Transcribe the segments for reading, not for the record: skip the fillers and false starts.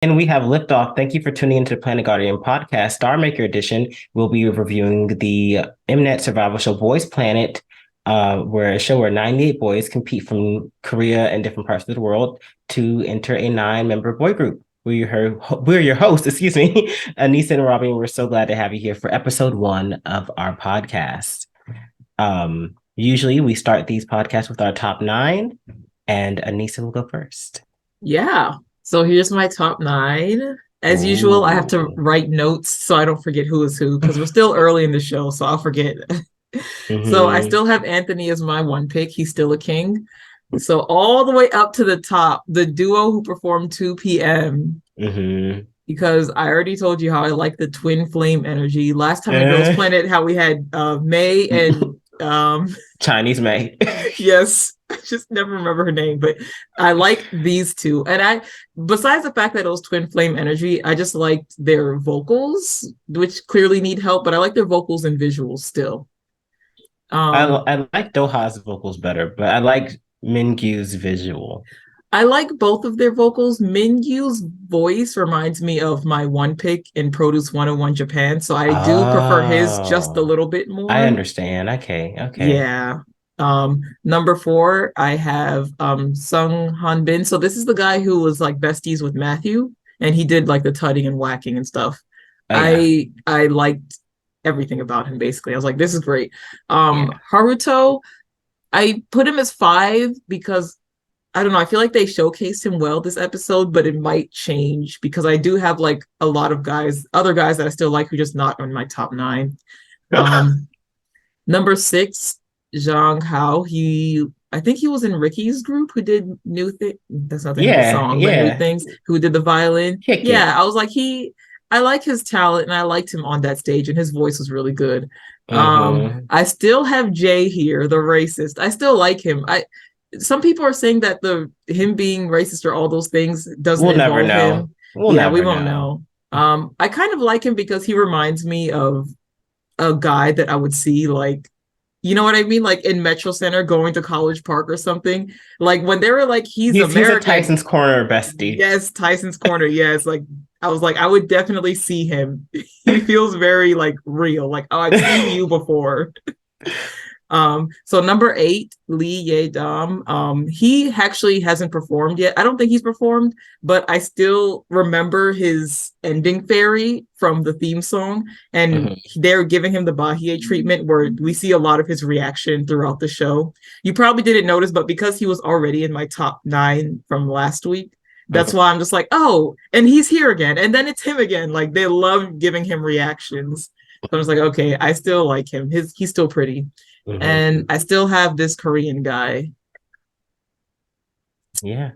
And we have liftoff. Thank you for tuning into the Planet Guardian podcast, Star Maker Edition. We'll be reviewing the Mnet survival show Boys Planet, where a show where 98 boys compete from Korea and different parts of the world to enter a 9-member boy group. We're your hosts, excuse me, Aneesa and Robbie. And we're so glad to have you here for episode 1 of our podcast. Usually we start these podcasts with our top 9, and Aneesa will go first. Yeah. So here's my top 9. As usual, I have to write notes so I don't forget who is who because we're still early in the show, so I'll forget. So I still have Anthony as my one pick. He's still a king. So all the way up to the top, the duo who performed 2 p.m. Because I already told you how I like the twin flame energy. Last time in Girls Planet, how we had May and Chinese May. Yes. I just never remember her name, but I like these two. And besides the fact that it was twin flame energy, I just liked their vocals, which clearly need help, but I like their vocals and visuals still. I like Do Ha's vocals better, but I like Mingyu's visual. I like both of their vocals. Mingyu's voice reminds me of my one pick in Produce 101 Japan, so I do prefer his just a little bit more. I understand. Okay. Yeah. Number 4, I have Sung Hanbin. So this is the guy who was like besties with Matthew, and he did like the tutting and whacking and stuff. Oh, yeah. I liked everything about him basically. I was like, this is great. Haruto, I put him as 5 because I don't know, I feel like they showcased him well this episode, but it might change because I do have like a lot of other guys that I still like who just not on my top 9. Number 6, Zhang Hao. I think he was in Ricky's group who did New Thing. That's not the name of the song, but New Things, who did the violin. I was like, I like his talent and I liked him on that stage and his voice was really good. I still have Jay here, the racist. I still like him. Some people are saying that him being racist or all those things doesn't involve him. We won't know. I kind of like him because he reminds me of a guy that I would see like, you know what I mean? Like in Metro Center going to College Park or something. Like when they were like, he's American. He's a Tyson's Corner bestie. Yes, Tyson's Corner. Yes. Like I was like, I would definitely see him. He feels very like real. Like, oh, I've seen you before. So number 8, Lee Ye-dam. He actually hasn't performed yet. I don't think he's performed, but I still remember his ending fairy from the theme song, and they're giving him the Bahie treatment where we see a lot of his reaction throughout the show. You probably didn't notice, but because he was already in my top 9 from last week, that's why I'm just like, oh, and he's here again. And then it's him again. Like they love giving him reactions. So I was like, okay, I still like him. He's still pretty. And I still have this Korean guy. Yeah,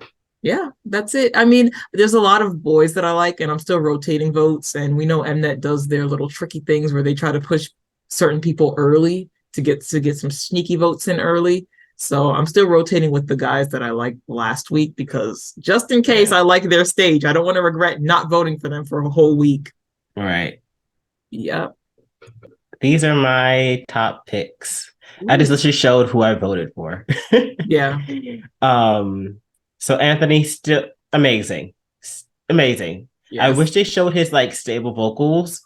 that's it. I mean, there's a lot of boys that I like, and I'm still rotating votes. And we know Mnet does their little tricky things where they try to push certain people early to get some sneaky votes in early. So I'm still rotating with the guys that I liked last week because just in case I like their stage, I don't want to regret not voting for them for a whole week. Right. Yeah. These are my top picks. Ooh. I just literally showed who I voted for. Yeah. So Anthony, still amazing. Yes. I wish they showed his like stable vocals.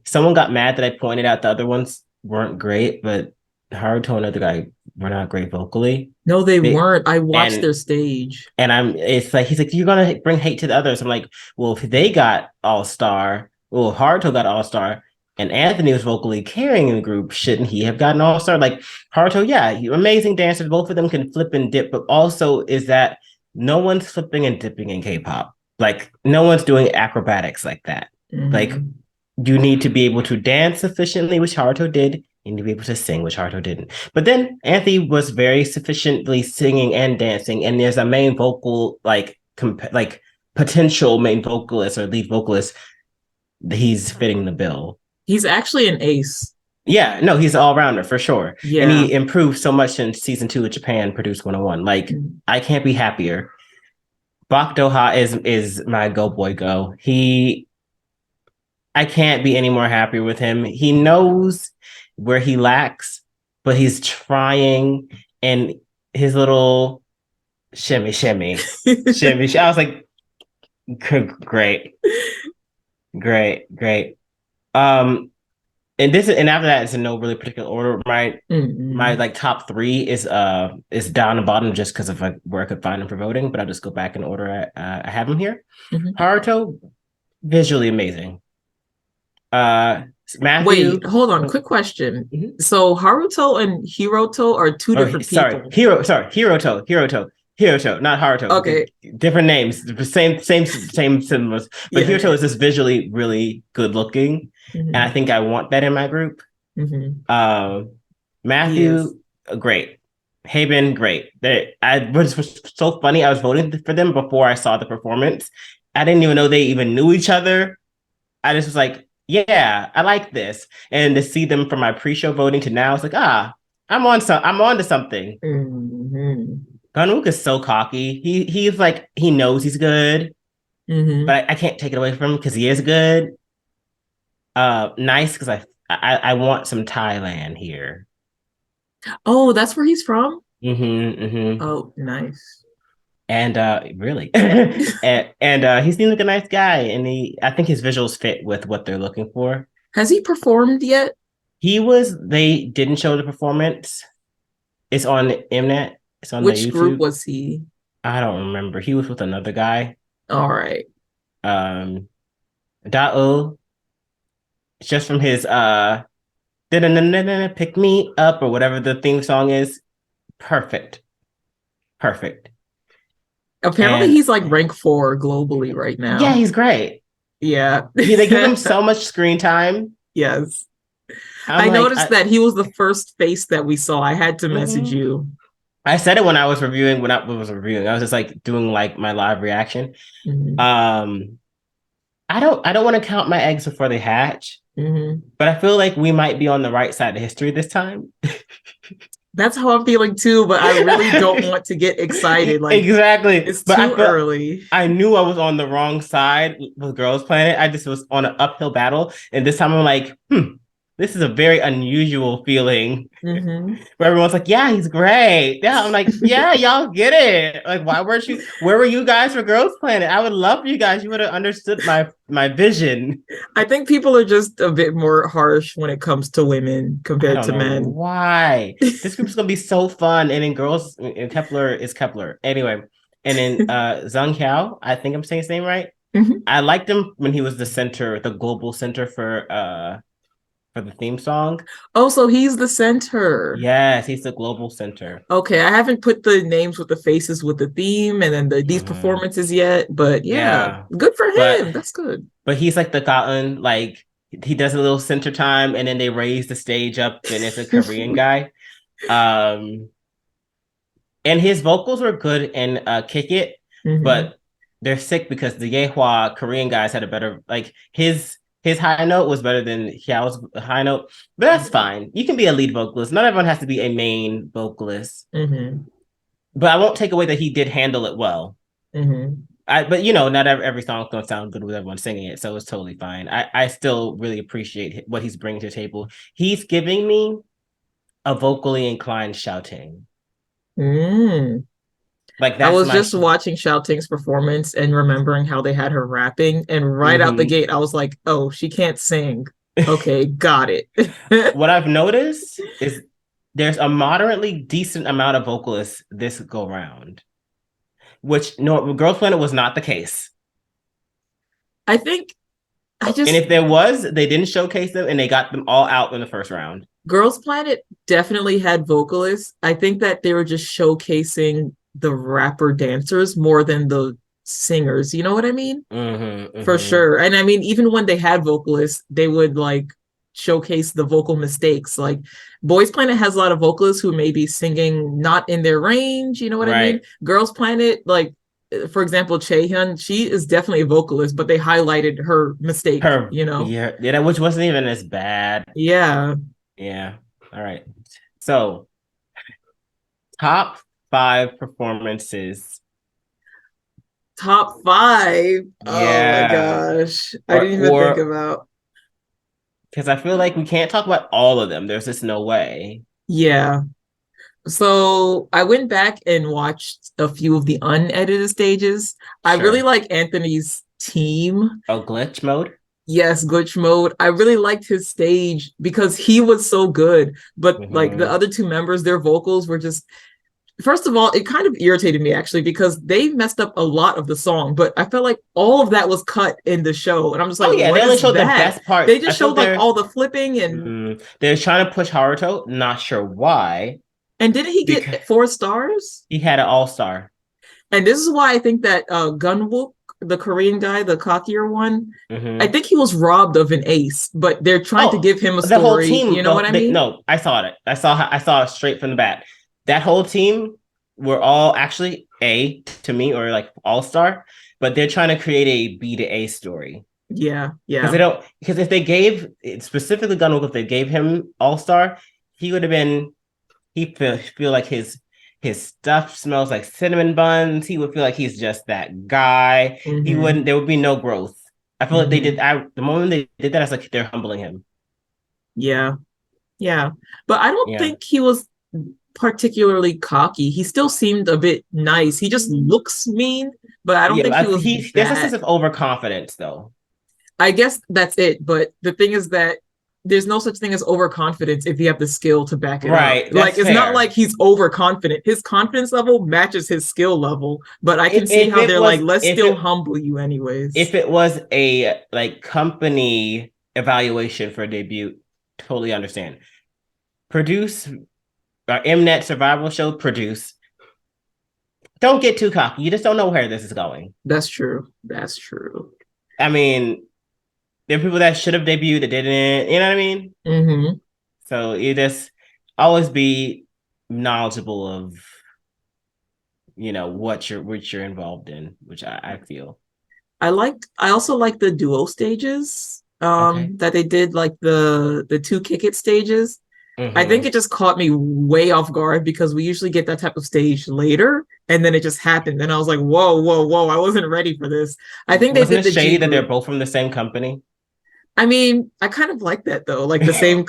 Someone got mad that I pointed out the other ones weren't great, but Haruto and the other guy were not great vocally. No, they weren't. I watched their stage. And he's like, you're gonna bring hate to the others. I'm like, well, if they got all-star, Haruto got all-star, and Anthony was vocally carrying the group, shouldn't he have gotten all-star? Like Haruto, amazing dancers. Both of them can flip and dip, but also is that no one's flipping and dipping in K-pop. Like no one's doing acrobatics like that. Like you need to be able to dance sufficiently, which Haruto did. You need to be able to sing, which Haruto didn't. But then Anthony was very sufficiently singing and dancing, and there's a main vocal, like potential main vocalist or lead vocalist. He's fitting the bill. He's actually an ace. Yeah, no, he's an all-rounder for sure. Yeah. And he improved so much in season 2 of Japan Produce 101. Like, I can't be happier. Bak Do Ha is my go boy go. I can't be any more happier with him. He knows where he lacks, but he's trying, and his little shimmy. I was like, Great, great. Um, and after that, it's in no really particular order. My Mm-mm. like top three is down and bottom just because of like where I could find them for voting. But I'll just go back in order. I have them here. Mhm. Haruto, visually amazing. Uh, Matthew. Wait, hold on. Oh, Quick question. mhm. So Haruto and Hiroto are two Oh, different sorry, people. Hiroto, not Haruto. Okay. Different names, same symbols. But Yeah, Hiroto yeah. is just visually really good looking, and I Hmm. think I want that in my group. Hmm. Um, He is. Matthew, great. Haben, great. Was so funny. I was voting for them before I saw the performance. I didn't even know they even knew each other. I just was like, yeah, I like this. And to see them from my pre-show voting to now, it's like, I'm on to something. Hmm. Ganwook is so cocky. He's like he knows he's good, Hmm. but I can't take it away from him because he is good. Nice because I want some Thailand here. Oh, that's where he's from? Mm-hmm. Oh, nice. And really, and he seems like a nice guy, and I think his visuals fit with what they're looking for. Has he performed yet? They didn't show the performance. It's on Mnet. It's on the Which group YouTube. was he? I don't remember. He was with another guy. All right. Um, Dao. It's just from his pick me up or whatever the theme song is. Perfect, perfect. Apparently And he's like rank 4 globally right yeah, now. he's great. Yeah. They give him so much screen time. Yes. I'm I like, noticed that he was the first face that we saw. I had to message mhm. you. I said it when I was reviewing. When I was reviewing, I was just like doing like my live reaction. Hmm. Um, I don't want to count my eggs before they hatch, Hmm. but I feel like we might be on the right side of history this time. That's how I'm feeling too, but I really don't want to get excited. Like, Exactly. it's But too early. I knew I was on the wrong side with Girls Planet. I just was on an uphill battle. And this time I'm like, this is a very unusual feeling Hmm. where everyone's like, yeah, he's great. Yeah, I'm like, yeah, y'all get it. Like, where were you guys for Girls Planet? I would love for you guys. You would have understood my vision. I think people are just a bit more harsh when it comes to women I compared don't to know men. why. This group's gonna be so fun. And then girls and Kepler is Kepler. Anyway, and then Zhang Qiao, I think I'm saying his name right. Mhm. I liked him when he was the center, the global center for the theme song. Oh, so he's the center. Yes, he's the global center. Okay, I haven't put the names with the faces with the theme and then these Mhm. performances yet, but yeah, Yeah, good for but him. That's good. he's like the cotton, like he does a little center time, and then they raise the stage up, and it's a Korean guy. Um, and his vocals were good in Kick It, Hmm. but they're sick because the Yehua Korean guys had a better like his high note was better than Xiao's high note, but that's fine. You can be a lead vocalist. Not everyone has to be a main vocalist. Hmm. But I won't take away that he did handle it well. Hmm. But you know, not every song's gonna sound good with everyone singing it, so it's totally fine. I still really appreciate what he's bringing to the table. He's giving me a vocally inclined shouting. Mm. Like I that's was my just watching Xiao Ting's performance and remembering how they had her rapping, and right out the mm-hmm. gate, I was like, "Oh, she can't sing." Okay, got it. What I've noticed is there's a moderately decent amount of vocalists this go round, which no Girls Planet was not the case. I think I And just if there was, they didn't showcase them and they got them all out in the first round. Girls Planet definitely had vocalists. I think that they were just showcasing the rapper dancers more than the singers. You know what I mean? Mm-hmm, For mm-hmm. sure. And I mean, even when they had vocalists, they would like showcase the vocal mistakes. Like Boys Planet has a lot of vocalists who may be singing not in their range. You know what I mean? Right. Girls Planet, like for example, Chaehyun, she is definitely a vocalist, but they highlighted her mistake. Her, You know? yeah, which wasn't even as bad. Yeah. Yeah. All right. So, top five performances. Top five. Oh my Yeah. gosh. I didn't even think Or about. because I feel like we can't talk about all of them. There's just no way. Yeah. So I went back and watched a few of the unedited stages. I really Sure. like Anthony's team. Oh, glitch mode. Yes, glitch mode. I really liked his stage because he was so good. But like the Hmm. other two members, their vocals were just, first of all, it kind of irritated me actually because they messed up a lot of the song, but I felt like all of that was cut in the show. And I'm just Oh like, yeah, they what only is showed the that? best parts. They I just feel showed like they're all the flipping they're trying to push Haruto. Not sure why, and didn't he because get 4 stars? he had an all star. And this is why I think that Gunwook, the Korean guy, the cockier one, I Hmm. think he was robbed of an ace, but they're trying to Oh, give him a the whole story. team. You know what I mean? No, I saw it. I saw it straight from the bat. That whole team were all actually A to me or like all star, but they're trying to create a B to A story Yeah, because yeah. they don't. Because if they gave specifically Gunwook, if they gave him all star, he would have been. He feel like his stuff smells like cinnamon buns. He would feel like he's just that guy. He Hmm. wouldn't. There would be no growth. I feel like they did. Hmm. The moment they did that, I was like they're humbling him. Yeah, yeah. But I don't Yeah. think he was particularly cocky. He still seemed a bit nice. He just looks mean, but I don't think Yeah, he was he there's a sense that. of overconfidence though. I guess that's it. But the thing is that there's no such thing as overconfidence if you have the skill to back it up. Right, that's Like it's not fair. like he's overconfident. His confidence level matches his skill level. But I can see how they're like, let's still humble you anyways. If it was a like company evaluation for a debut, totally understand. Produce our Mnet survival show. Produce. Don't get too cocky. You just don't know where this is going. That's true. That's true. I mean, there are people that should have debuted that didn't. You know what I mean? Hmm. So you just always be knowledgeable of what you're involved in, which I feel. I also like the duo stages Okay. that they did, like the two kick it stages. I think Mm-hmm. it just caught me way off guard because we usually get that type of stage later, and then it just happened. And I was like, whoa, whoa, whoa, I wasn't ready for this. I think they Wasn't did it the G shady that they're group. both from the same company? I mean, I kind of like that though. Like the same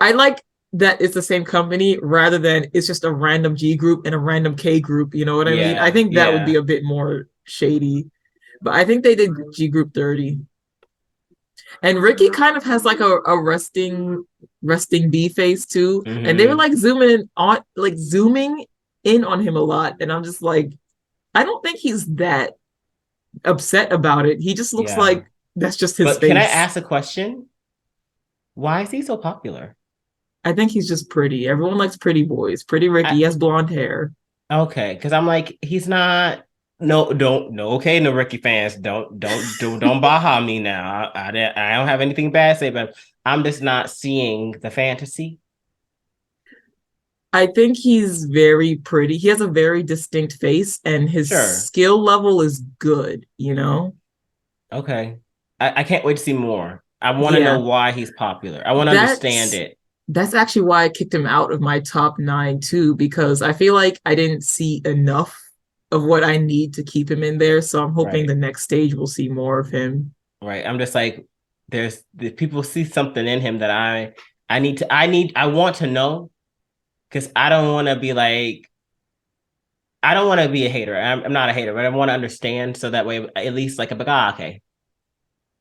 I like that it's the same company rather than it's just a random G group and a random K group. You know what I mean? I Yeah, think that would be yeah. a bit more shady. But I think they did G group 30. And Ricky kind of has like a resting B face too. And they were Mm-hmm. like zooming in on him a lot. And I'm just like, I don't think he's that upset about it. He just looks Yeah. like that's just his But can I face. ask a question? Why is he so popular? I think he's just pretty. Everyone likes pretty boys. Pretty Ricky. I, He has blonde hair. okay, because I'm like, he's not. No, don't no. Okay, no Ricky fans, don't baha me now. I don't have anything bad to say, but I'm just not seeing the fantasy. I think he's very pretty. He has a very distinct face and his Sure. skill level is good, you know? Okay. I can't wait to see more. I want to know Yeah. why he's popular. I want to understand That's it. that's actually why I kicked him out of my top 9 too, because I feel like I didn't see enough of what I need to keep him in there. So I'm hoping Right. the next stage will see more of him. Right. I'm just like, there's the people see something in him that I want to know because I don't want to be like I don't want to be a hater. I'm not a hater, but I want to understand so that way at least like I'm like, okay.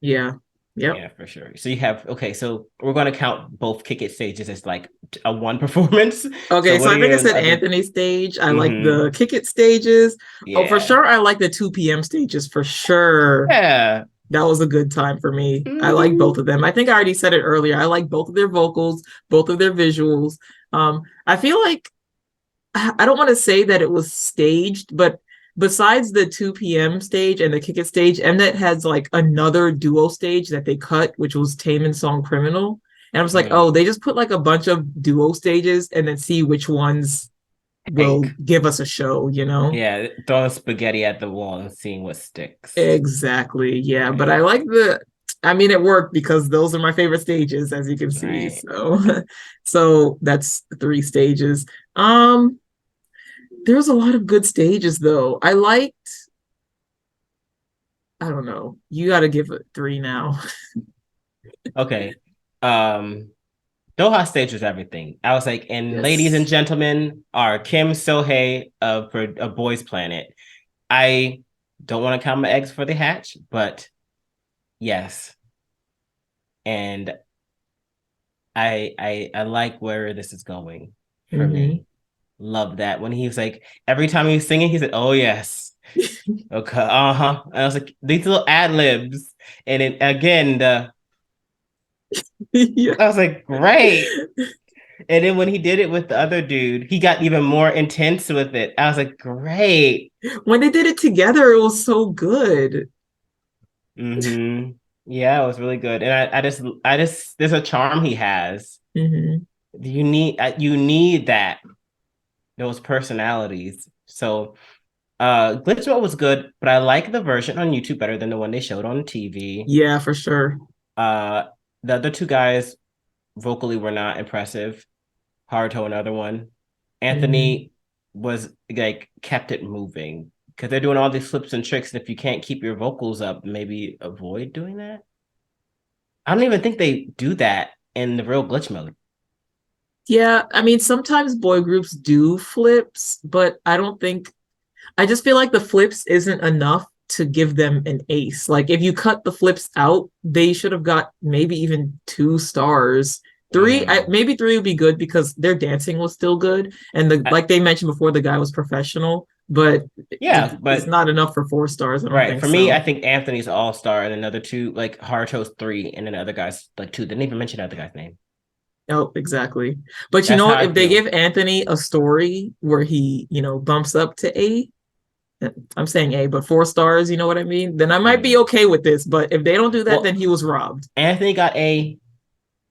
Yeah. Yep. Yeah, for sure. So you have okay, so we're gonna count both kick it stages as like a one performance. So Okay, so what are I think I your said other Anthony stage. I like mm-hmm. the kick it stages. Oh, for Yeah. sure. I like the 2 p.m. stages for sure. Yeah. That was a good time for me. I like both Mm-hmm. of them. I think I already said it earlier. I like both of their vocals, both of their visuals. I feel like I don't want to say that it was staged, but besides the 2 p.m. stage and the Kick It stage, Mnet has like another duo stage that they cut, which was Taemin's song Criminal. And I was like, oh, Mm. they just put like a bunch of duo stages and then see which ones will Hank. give us a show, you know? Yeah, throwing spaghetti at the wall and seeing what sticks. Exactly. Yeah. But I Right. like I mean, it worked because those are my favorite stages, as you can see. Right. So, so that's 3 stages. Um, there's a lot of good stages though. I don't know. You got to give it 3 now. Okay. Um Doha stage was everything. I was like, and ladies and Yes. gentlemen, are Kim Sohei of Boys Planet. I don't want to count my eggs before they hatch, but yes. And I like where this is going for Hmm. me. Love that. When he was like, every time he was singing, he said, "Oh yes." Okay, uh-huh. And I was like, these little ad libs. And then again, Yeah. I was like, great. And then when he did it with the other dude, he got even more intense with it. I was like, great. When they did it together, it was so good. Mm-hmm. Yeah, it was really good. And I just, there's a charm he has. Hmm. You need that, those personalities. So, Glitch Mode was good, but I like the version on YouTube better than the one they showed on TV. Yeah, for sure. Uh, the other two guys vocally were not impressive. Haruto, another one. Hmm. Anthony was like kept it moving because they're doing all these flips and tricks. And if you can't keep your vocals up, maybe avoid doing that. I don't even think they do that in the real glitch mode. Yeah, I mean, sometimes boy groups do flips, but I don't think, I just feel like the flips isn't enough to give them an ace. Like, if you cut the flips out, they should have got maybe even 2 stars. Three, Mm. maybe three would be good because their dancing was still good. And I, like they mentioned before, the guy was professional, but yeah, it's but not enough for 4 stars. I don't right think for me, I so. think Anthony's all star, and another two like Haruto's three, and then the other guys like two. They didn't even mention the other guy's name. Oh, exactly. But you That's know how what? I If they feel. give Anthony a story where he, bumps up to A, I'm saying A, but 4 stars, you know what I mean? Then I might be Mm. okay with this. But if they don't do that, then Well, he was robbed. Anthony got A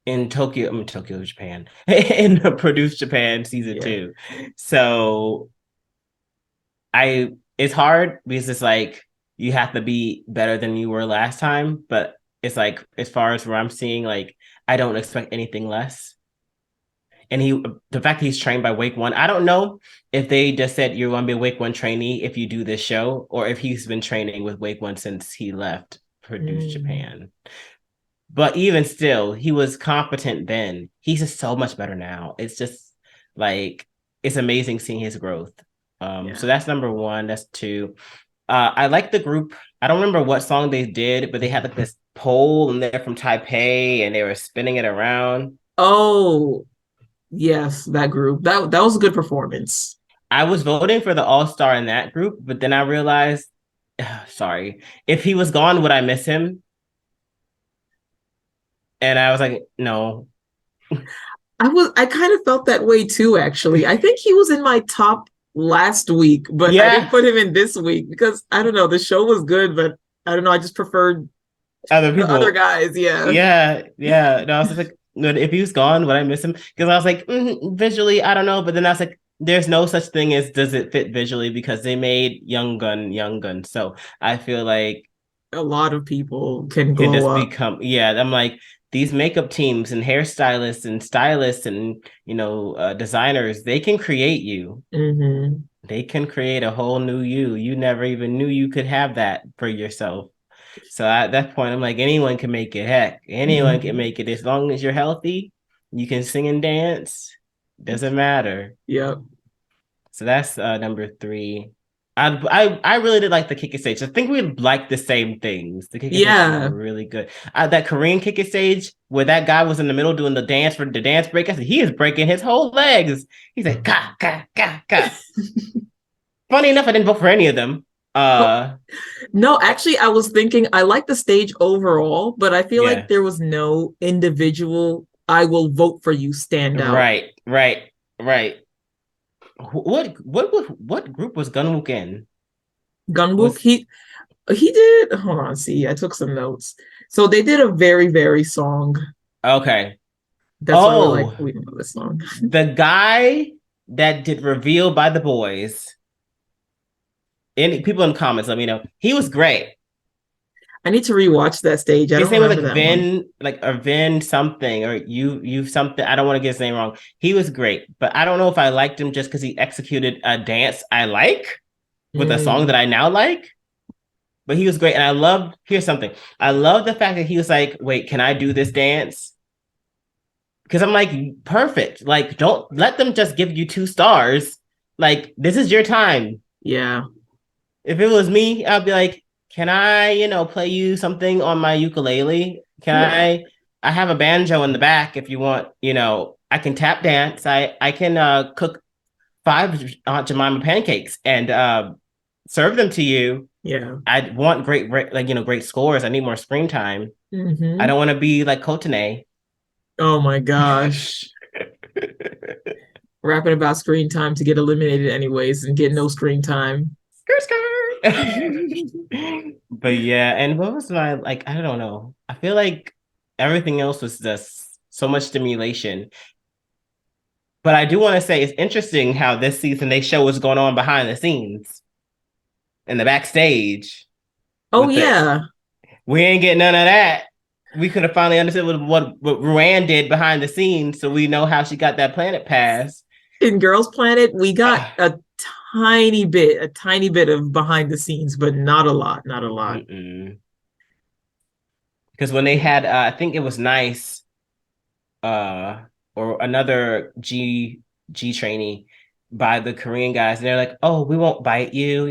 in Tokyo, I mean Tokyo, Japan, in Produce Japan season Yeah. two. So it's hard because it's like you have to be better than you were last time, but it's like as far as where I'm seeing, like I don't expect anything less. And the fact that he's trained by Wake One, I don't know if they just said you're going to be a Wake One trainee if you do this show, or if he's been training with Wake One since he left Produce Mm, Japan. But even still, he was competent then. He's just so much better now. It's just like it's amazing seeing his growth. So yeah. that's number one. That's two. I like the group. I don't remember what song they did, but they had like this pole and they're from Taipei and they were spinning it around. Oh, yes, that group. That was a good performance. I was voting for the all star in that group, but then I realized, sorry, if he was gone, would I miss him? And I was like, no. I kind of felt that way too, actually. I think he was in my top last week, but I didn't Yeah, put him in this week because I don't know, the show was good, but I don't know, I just preferred other the other people. guys. Yeah. Yeah, yeah. No, I was just like, if he was gone, would I miss him? Because I was like, visually, I don't know. But then I was like, there's no such thing as does it fit visually because they made Young Gun. So I feel like A lot of people can can glow just up. become, yeah. I'm like, these makeup teams and hairstylists and stylists and designers, they can create you. Hmm. They can create a whole new you. You never even knew you could have that for yourself. So at that point, I'm like, anyone can make it. Heck, anyone can Hmm. make it as long as you're healthy. You can sing and dance. Doesn't matter. Yep. So that's number three. I really did like the kick it stage. I think we like the same things. The kick it stage was Yeah. really good. That Korean kick it stage where that guy was in the middle doing the dance for the dance break. I said he is breaking his whole legs. He's like ka ka ka ka. Funny enough, I didn't vote for any of them. Oh, Uh, no, actually, I was thinking I like the stage overall, but I feel like yeah, there was no individual I will vote for you stand out. right, right, right. What group was Gunwook in? Gunbook, Was he did. Hold on, see, I took some notes. So they did a very very song. okay. That's why we're like Oh, we know this song. the guy that did Reveal by the Boys. Any people in the comments, let me know. He was great. I need to rewatch that stage. I His don't name was remember like that one. Vin, like or Vin something, or you something. I don't want to get his name wrong. He was great, but I don't know if I liked him just because he executed a dance I like with a song that Mm. I now like. But he was great, and I love. Here's something. I love the fact that he was like, "Wait, can I do this dance?" Because I'm like, perfect. Like, don't let them just give you 2 stars. Like, this is your time. Yeah. If it was me, I'd be like, can I, play you something on my ukulele? Can Yeah. I have a banjo in the back if you want, I can tap dance. I can cook 5 Aunt Jemima pancakes and serve them to you. Yeah. I want great scores. I need more screen time. I Hmm. don't want to be like Kotane. Oh my gosh. Rapping about screen time to get eliminated anyways and get no screen time. Skirt, skirt. But yeah, and what was my like? I don't know. I feel like everything else was just so much stimulation. But I do want to say it's interesting how this season they show what's going on behind the scenes in the backstage Oh with the yeah. we ain't getting none of that. We could have finally understood what Ruan did behind the scenes, so we know how she got that planet pass. In Girls Planet, we got a tiny bit of behind the scenes, but not a lot, not a lot. Because when they had, I think it was Nice, uh, or another G trainee by the Korean guys, and they're like, "Oh, we won't bite you,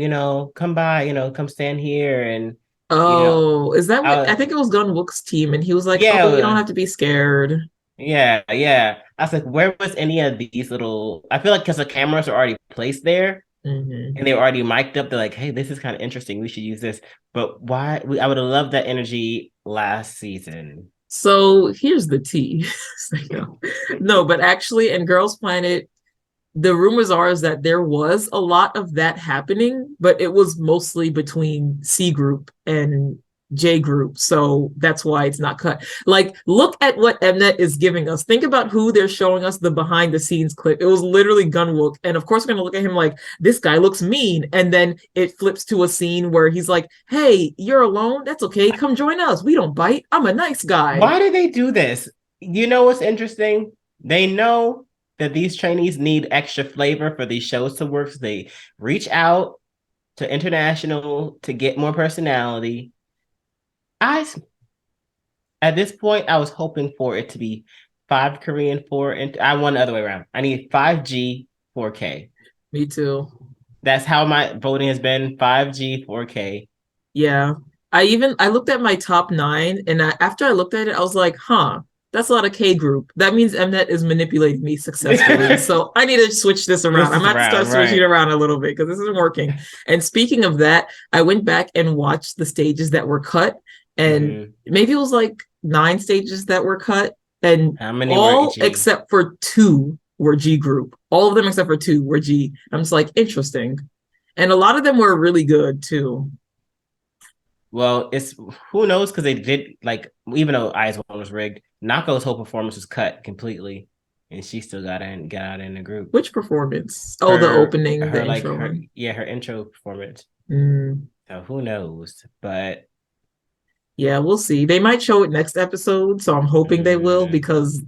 come by, come stand here," and you know, Oh, is that what I I think it was Gun Wook's team, and he was like, "Oh, you don't yeah, have to be scared." yeah. I was like, where was any of these little? I feel like because the cameras are already placed there Hmm. and they were already mic'd up, they're like, "Hey, this is kind of interesting. We should use this." But why? I would have loved that energy last season. So here's the tea. No, but actually, in Girls Planet, the rumors are is that there was a lot of that happening, but it was mostly between C group and J group. So that's why it's not cut. Like, look at what Mnet is giving us. Think about who they're showing us the behind the scenes clip. It was literally Gunwook. And of course, we're going to look at him like, this guy looks mean. And then it flips to a scene where he's like, hey, you're alone. That's okay. Come join us. We don't bite. I'm a nice guy. Why do they do this? You know what's interesting? They know that these trainees need extra flavor for these shows to work. So they reach out to international to get more personality. I At this point, I was hoping for it to be 5 Korean, four, and I want the other way around. I need 5G, 4K. Me too. That's how my voting has been 5G, 4K. Yeah. I looked at my top nine, and after I looked at it, I was like, huh, that's a lot of K group. That means Mnet is manipulating me successfully. So I need to switch this around. This I'm is gonna have to start around, switching it right? around a little bit because this isn't working. And speaking of that, I went back and watched the stages that were cut, and Mhm. maybe it was like 9 stages that were cut, and How many were all G? except for two were G group. All of them except for two were G. I'm just like, interesting. And a lot of them were really good too. Well, it's who knows because they did like even though Eyes One was rigged, Nako's whole performance was cut completely, and she still got out in the group. Which performance? Oh, the Her opening, the her like intro her one. yeah her intro performance. Mm, So who knows? But yeah, we'll see. They might show it next episode, so I'm hoping they will mm, because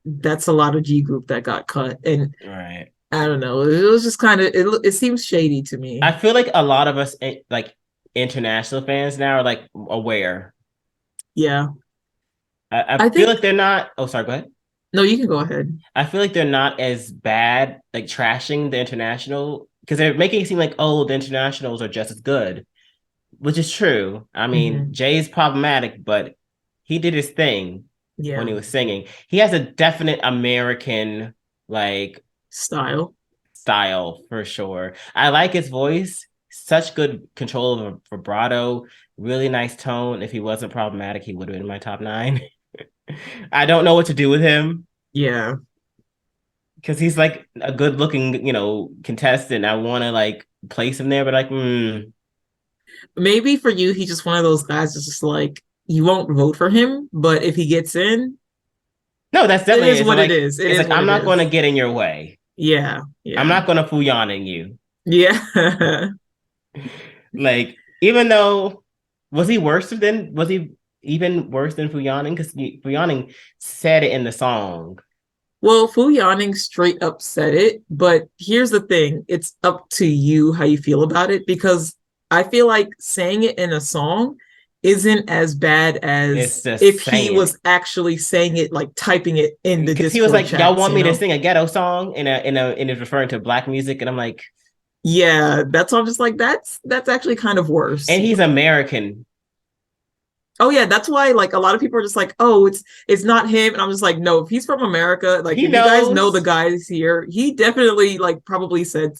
that's a lot of G group that got cut, and right, I don't know. It was just kind of it seems shady to I me. feel like a lot of us like international fans now are like aware. Yeah, I I feel think like they're not. Oh, sorry. Go ahead. no. You can go ahead. I feel like they're not as bad, like trashing the international, because they're making it seem like, oh, the internationals are just as good, which is true. I mean, Hmm. Jay's problematic, but he did his thing when Yeah, he was singing. He has a definite American like style. style for sure. I like his voice, such good control of vibrato, really nice tone. If he wasn't problematic, he would have been in my top nine. I don't know what to do with him Yeah, because he's like a good looking, contestant. I want to like place him there, but like, maybe for you, he's just one of those guys that's just like you won't vote for him, but if he gets in, no, that's it definitely is it's what it like is. It it's is like what I'm it not going to is. get in your way. Yeah, I'm yeah, not going to fuyon in you. yeah. Like even though was he even worse than Fuyaning? Because Fuyaning said it in the song. Well, Fu Yaning straight up said it, but here's the thing: it's up to you how you feel about it because I feel like saying it in a song isn't as bad It's as just if he saying was it. actually saying it, like typing it in the Because he was Discord like, "Y'all chats, want you me to know? sing a ghetto song and it's referring to black music," and I'm like, Yeah, that's all. Just like that's actually kind of worse. and he's American. Oh yeah, that's why like a lot of people are just like, oh, it's not him, and I'm just like, no, if he's from America, like He if you guys know the knows. guys here, he definitely like probably said,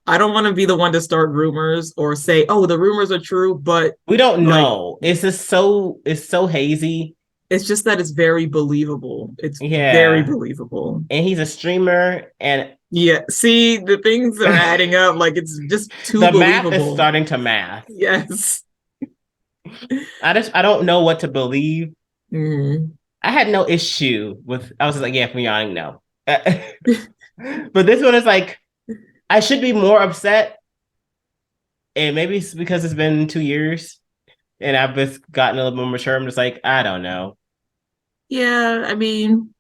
I don't want to be the one to start rumors or say, oh, the rumors are true, but We don't like know. It's so hazy. it's just that it's very believable. It's very Yeah. believable. And he's a streamer and Yeah, see, the things are adding up. Like it's just too the math is believable. starting to math. Yes. I don't know what to believe. Mm. I had no issue with I was just like, yeah, from yawning, no. But this one is like I should be more upset. And maybe it's because it's been 2 years and I've just gotten a little more mature. I'm just like, I don't know. Yeah, I mean,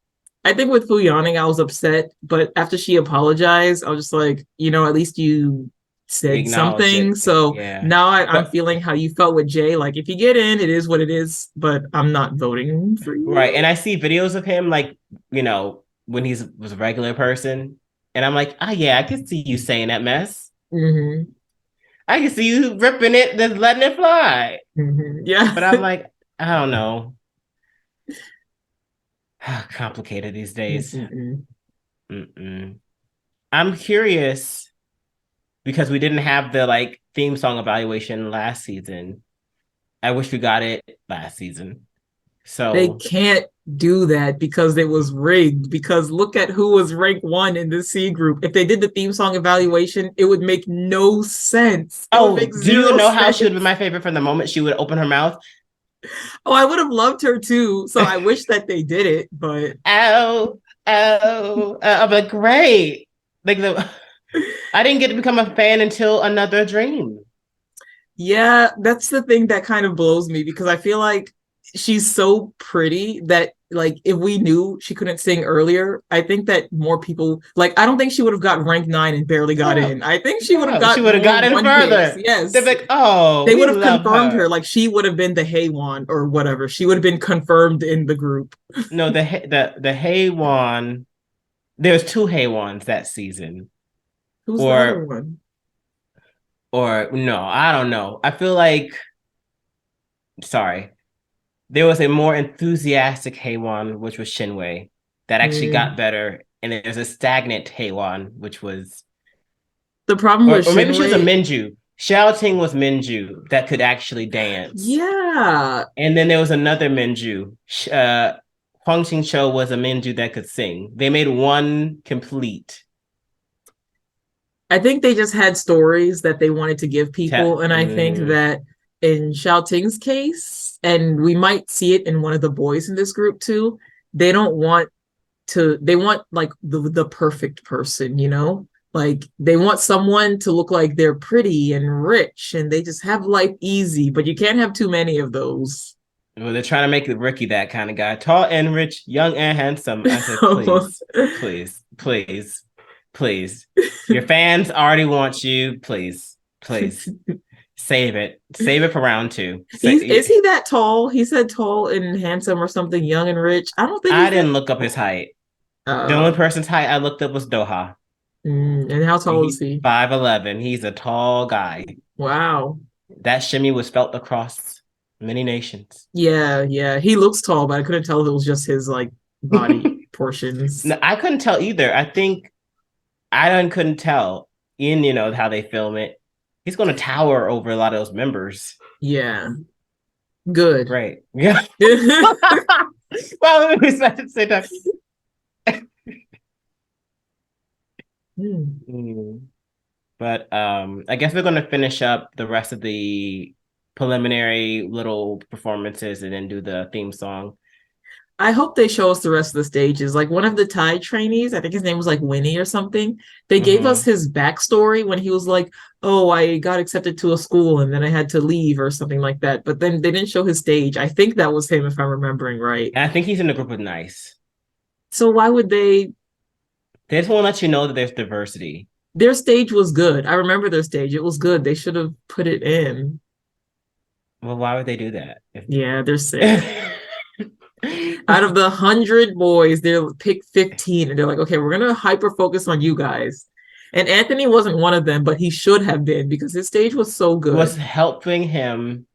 I think with Fu Yawning, I was upset, but after she apologized, I was just like, at least you said Acknowledge something. it. So Yeah. now I'm But feeling how you felt with Jay. Like, if you get in, it is what it is, but I'm not voting for right. you. And I see videos of him like, when he's was a regular person. And I'm like, oh yeah, I can see you saying that mess. Hmm. I can see you ripping it, just letting it fly. Yeah. But I'm like, I don't know. Complicated these days. Mm-mm. Mm-mm. I'm curious because we didn't have the like theme song evaluation last season. I wish we got it last season. They So, can't do that because it was rigged. Because look at who was rank one in the C group. If they did the theme song evaluation, it would make no sense. It would make do you zero know how she would be sense. my favorite from the moment she would open her mouth? Oh, I would have loved her too. So I wish that they did it, but Oh, I'm like, great. Like I didn't get to become a fan until Another Dream. yeah, that's the thing that kind of blows me because I feel like she's so pretty that like if we knew she couldn't sing earlier, I think that more people like I don't think she would have got rank 9 and barely got No, in. I think she would have no, she got would have more gotten one hits. further. They're Yes. like, oh, They we would have love confirmed her. her like she would have been the Haywan or whatever. She would have been confirmed in the group. No, the Haywan. There's two Haywans that season, Who's the other or one? no, I don't know. I feel like sorry, there was a more enthusiastic Haywan, which was Shinwei, that actually got Mm. better, and there's a stagnant Haywan, which was The problem with or maybe she was a Shinwei, Minju. Shouting was Minju that could actually dance. yeah, And then there was another Minju. Huang Qingqiu was a Minju that could sing. They made one complete. I think they just had stories that they wanted to give people. And I think Mm, that in Xiaoting's case, and we might see it in one of the boys in this group too, they don't want they want like the perfect person, you know? Like they want someone to look like they're pretty and rich and they just have life easy, but you can't have too many of those. well, they're trying to make Ricky that kind of guy, tall and rich, young and handsome. I said, please, please, please, please. Your fans already want you. Please, please, save it for round two. Is he that tall? He said tall and handsome or something, young and rich. I don't think I he's that didn't look up his tall. height. The only Uh, person's height I looked up was Doha. and how tall is He's he? 5'11". He's a tall guy. Wow. That shimmy was felt across many nations. Yeah, yeah. He looks tall, but I couldn't tell if it was just his like body portions. No, I couldn't tell either. I think I couldn't tell in how they film it. He's going to tower over a lot of those members. Yeah. Good. Right. Yeah. Well, we to say that. Hmm. But I guess we're going to finish up the rest of the preliminary little performances and then do the theme song. I hope they show us the rest of the stages. Like one of the Thai trainees, I think his name was like Winnie or something. They gave us Mm-hmm. his backstory when he was like, "Oh, I got accepted to a school and then I had to leave" or something like that. But then they didn't show his stage. I think that was him, if I'm remembering right. And I think he's in the group with Nice. So why would they? They just want to let you know that there's diversity. Their stage was good. I remember their stage. It was good. They should have put it in. Well, why would they do that? Yeah, they're sick. If... Out of the 100 boys, they'll pick 15 and they're like, okay, we're gonna hyper focus on you guys. And Anthony wasn't one of them, but he should have been because his stage was so What's good. helping him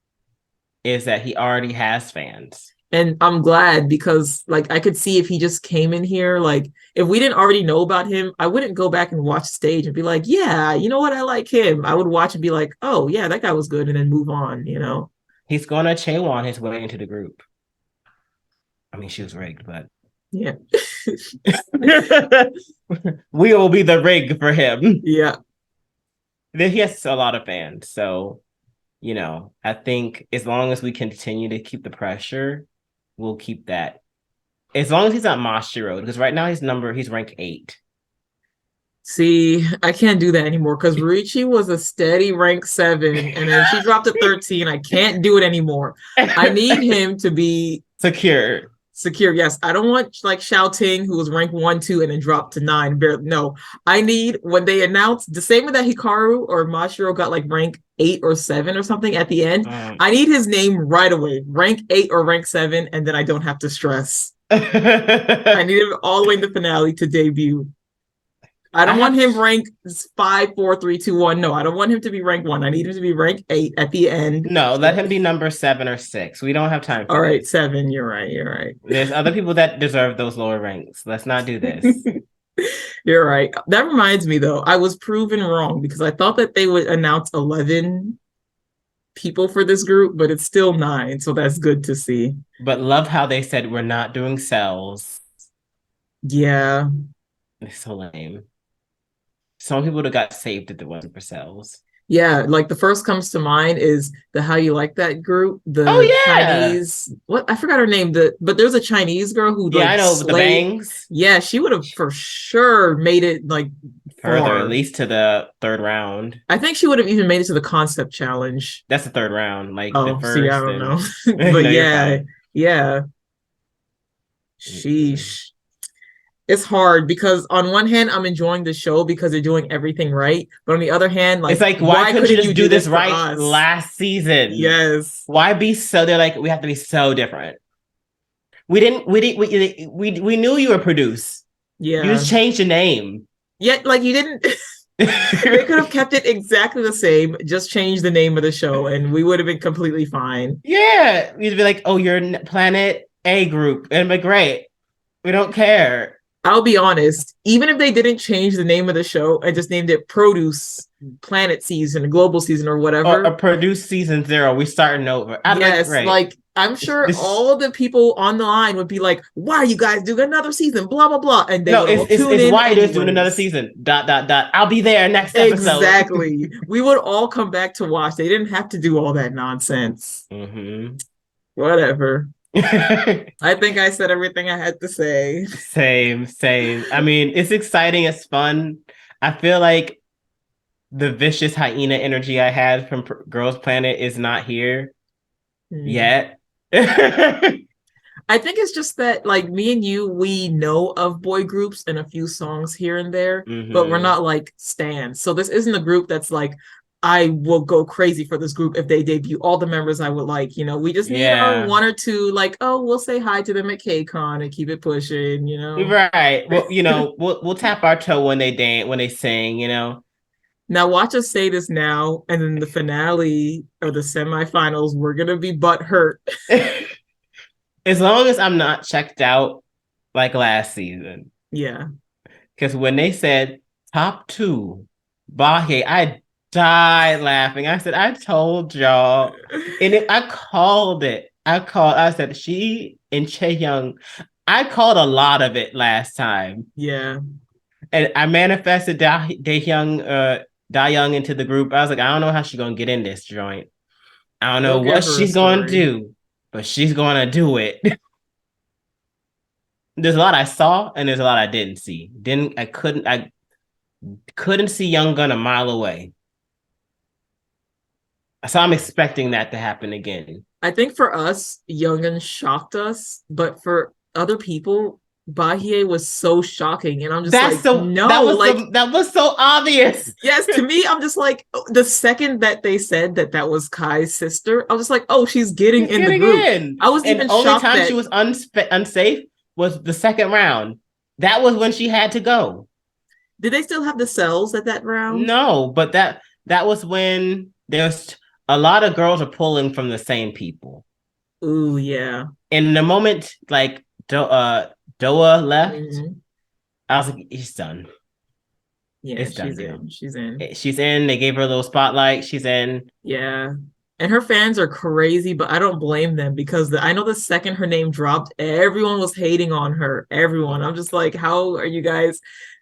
is that he already has fans. And I'm glad because like I could see if he just came in here, like if we didn't already know about him, I wouldn't go back and watch stage and be like, yeah, you know what, I like him. I would watch and be like, oh yeah, that guy was good, and then move on, you know. He's going to Chaewon his way into the group. I mean, she was rigged, but Yeah. we will be the rig for him. Yeah. He has a lot of fans, so I think as long as we continue to keep the pressure, we'll keep that. As long as he's not Mashiro, because right now he's ranked 8. See, I can't do that anymore because Ricci was a steady rank 7 and then she dropped to 13. I can't do it anymore. I need him to be Secure. secure. Yes, I don't want like Shouting, who was ranked 1, 2, and then dropped to 9. No, I need when they announce the same way that Hikaru or Mashiro got like rank 8 or 7 or something at the end. I need his name right away, rank 8 or rank 7, and then I don't have to stress. I need him all the way in the finale to debut. I don't want him ranked 5, 4, 3, 2, 1. No, I don't want him to be ranked 1. I need him to be ranked 8 at the end. No, let him be number 7 or 6. We don't have time for All right, this. 7. You're right. You're right. There's other people that deserve those lower ranks. Let's not do this. You're right. That reminds me, though, I was proven wrong because I thought that they would announce 11 people for this group, but it's still 9. So that's good to see. But love how they said we're not doing cells. Yeah. It's so lame. Some people that got saved at the one for cells. Yeah, like the first comes to mind is the How You Like That group, the Chinese. What I forgot her name. But there's a Chinese girl who I know with the bangs. Yeah, she would have for sure made it like further, at least to the 3rd round. I think she would have even made it to the concept challenge. That's the 3rd round. Like the first. See, I don't know, but no, yeah. Sheesh. It's hard because on one hand I'm enjoying the show because they're doing everything right, but on the other hand, like it's like why couldn't you just do this right last season? Yes. Why be so? They're like we have to be so different. We knew you were produced. Yeah. You just changed the name. Yeah, like you didn't. They could have kept it exactly the same, just changed the name of the show, and we would have been completely fine. Yeah, we'd be like, "Oh, you're Planet A group," and be great. We don't care. I'll be honest, even if they didn't change the name of the show and just named it Produce Planet Season, Global Season, or whatever. Or Produce Season 0, we're starting over. Yes, like I'm sure all the people on the line would be like, why are you guys doing another season? Blah, blah, blah. And they it's why they're doing another season. ... I'll be there next episode. Exactly. We would all come back to watch. They didn't have to do all that nonsense. Mm-hmm. Whatever. I think I said everything I had to say. Same. I mean, it's exciting. It's fun. I feel like the vicious hyena energy I had from Girls Planet is not here yet. I think it's just that, like, me and you, we know of boy groups and a few songs here and there, but we're not like stans. So this isn't a group that's like, I will go crazy for this group if they debut all the members I would like. We just need our 1 or 2, like, oh, we'll say hi to them at KCON and keep it pushing, Right. Well, we'll tap our toe when they dance, when they sing, Now watch us say this now, and then the finale or the semifinals, we're gonna be butthurt. As long as I'm not checked out like last season. Yeah. Because when they said top 2, Bahe, I died laughing. I said, I told y'all. And I called it. I said, she and Chaeyoung. I called a lot of it last time. Yeah. And I manifested Dayoung into the group. I was like, I don't know how she's going to get in this joint. I don't know what she's going to do, but she's going to do it. There's a lot I saw and there's a lot I didn't see. I couldn't see Young Gun a mile away. So I'm expecting that to happen again. I think for us, Young Gun shocked us, but for other people, Bahie was so shocking, and I'm just That's like, so no, like that was so obvious. yes, to me, I'm just like the second that they said that that was Kai's sister, I was just like, oh, she's getting She's in the getting group. in. I was And even only shocked time that she was unsafe was the second round. That was when she had to go. did they still have the cells at that round? No, but that was when there's a lot of girls are pulling from the same people. Ooh, yeah. And the moment like Doa left, Mhm. I was like, he's done. Yeah, It's done she's deal. in. She's in. She's in. They gave her a little spotlight. She's in. Yeah. And her fans are crazy, but I don't blame them because I know the second her name dropped, everyone was hating on her. Everyone. I'm just like, how are you guys?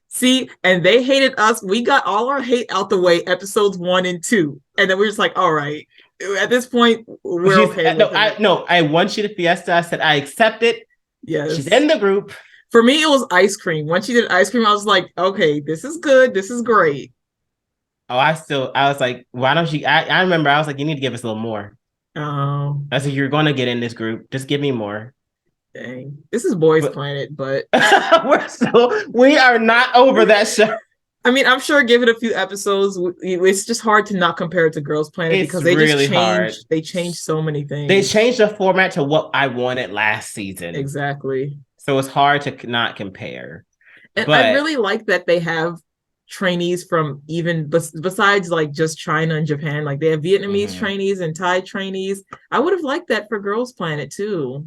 See, and they hated us. We got all our hate out the way, episodes 1 and 2. And then we're just like, all right. At this point, we're She's okay no, with it. I want you to Fiesta. I said I accept it. She's Yes. in the group. For me, it was ice cream. When she did ice cream, I was like, okay, this is good. This is great. Oh, I was like, why don't you? I remember I was like, you need to give us a little more. Um, I said, you're going to get in this group. Just give me more. dang. This is Boys But Planet, but we are not over that show. I mean, I'm sure give it a few episodes. It's just hard to not compare it to Girls Planet It's because they just really hard. changed. They changed so many They things. changed the format to what I wanted last season. Exactly. So it's hard to not compare. And I But really like that they have trainees from even besides like just China and Japan. Like they have Vietnamese mhm, trainees and Thai trainees. I would have liked that for Girls Planet too.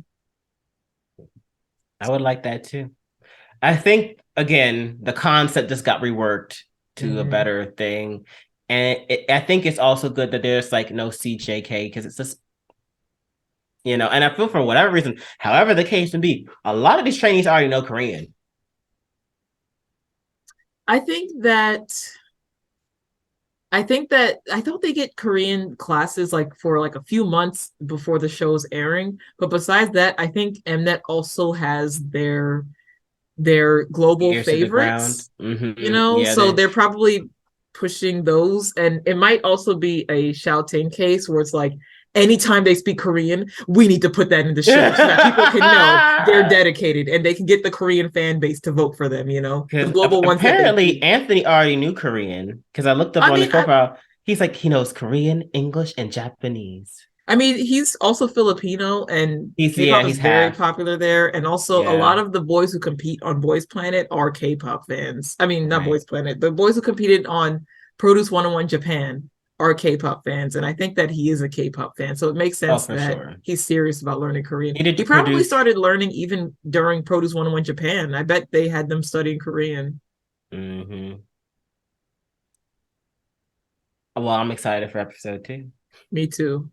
I would like that too. I think again, the concept just got reworked to a Mm-hmm. better thing. And I think it's also good that there's like no CJK because it's just, and I feel for whatever reason, however the case may be, a lot of these trainees already know Korean. I think that I thought they get Korean classes like for like a few months before the show's airing. But besides that, I think Mnet also has their global Ears to the ground. favorites, Yeah, so they're probably pushing those. And it might also be a Xiaoting case where it's like anytime they speak Korean, we need to put that in the show so that people can know they're dedicated and they can get the Korean fan base to vote for them, the because global ones that they apparently keep. Anthony already knew Korean because I looked up I on his mean, profile. He's like he knows Korean, English, and Japanese. I mean, he's also Filipino, and Yeah, K-pop is he's very half. popular there. And also, a lot Yeah, of the boys who compete on Boys Planet are K-pop fans. I mean, not right. Boys Planet. The boys who competed on Produce 101 Japan are K-pop fans, and I think that he is a K-pop fan. So it makes Oh, sense for that sure. he's serious about learning Korean. Needed He to probably produce. started learning even during Produce 101 Japan. I bet they had them studying Korean. hmm Well, I'm excited for episode 2. Me too.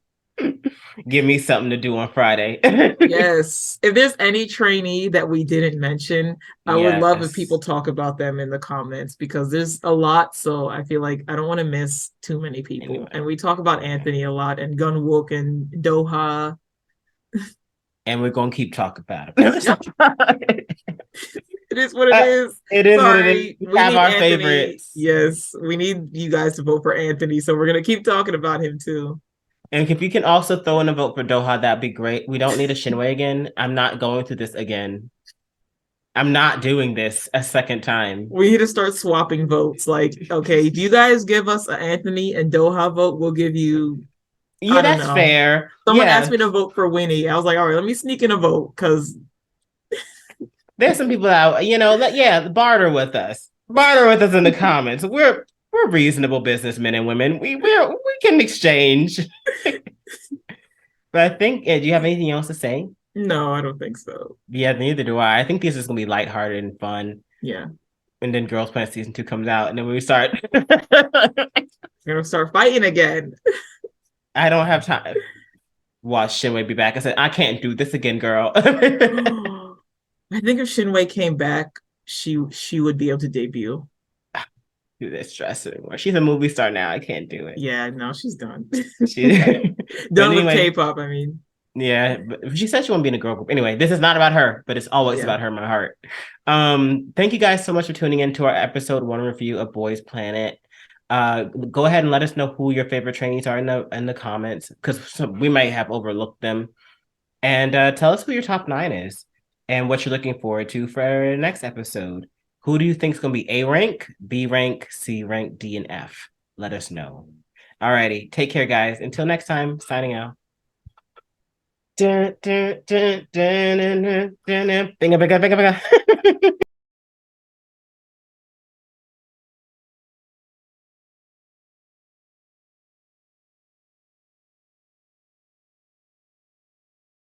Give me something to do on Friday. Yes. If there's any trainee that we didn't mention, I would love if people Yes. talk about them in the comments because there's a lot. So I feel like I don't want to miss too many people. Anyway, And we talk about okay. Anthony a lot and Gunwook and Doha. And we're gonna keep talking about it. Yep. It is what it is. It is what it is. Sorry. We We have need our Anthony. favorites. Yes. We need you guys to vote for Anthony. So we're going to keep talking about him too. And if you can also throw in a vote for Doha, that'd be great. We don't need a Shinwei again. I'm not going through this again. I'm not doing this a second time. We need to start swapping votes. Like, okay, if you guys give us an Anthony and Doha vote, we'll give you, I Yeah, don't that's know. fair. Someone asked Yeah. me to vote for Winnie. I was like, all right, let me sneak in a vote because There's some people that, yeah, barter with us. Barter with us in the comments. We're reasonable businessmen and women. We can exchange. But I think, do you have anything else to say? no, I don't think so. Yeah, neither do I. I think this is gonna be lighthearted and fun. Yeah, And then Girls Planet season 2 comes out, and then we start. we're gonna start fighting again. I don't have time. Watch Shinwei be back. I said, I can't do this again, girl. I think if Shinwei came back, she would be able to debut. Do this stress anymore. She's a movie star now. I can't do it. Yeah, no, she's done. She, but Done with anyway, K-pop. I mean, yeah. But she said she won't be in a girl group. Anyway, this is not about her, but it's always yeah. about her in my heart. Thank you guys so much for tuning in to our episode 1 review of Boys Planet. Go ahead and let us know who your favorite trainees are in the comments because we might have overlooked them. And tell us who your top 9 is. and what you're looking forward to for our next episode. Who do you think is going to be A rank, B rank, C rank, D, and F? Let us know. Alrighty, take care, guys. Until next time, signing out. Dun, dun, dun, dun, dun, dun, dun, dun. Binga, binga, binga, binga.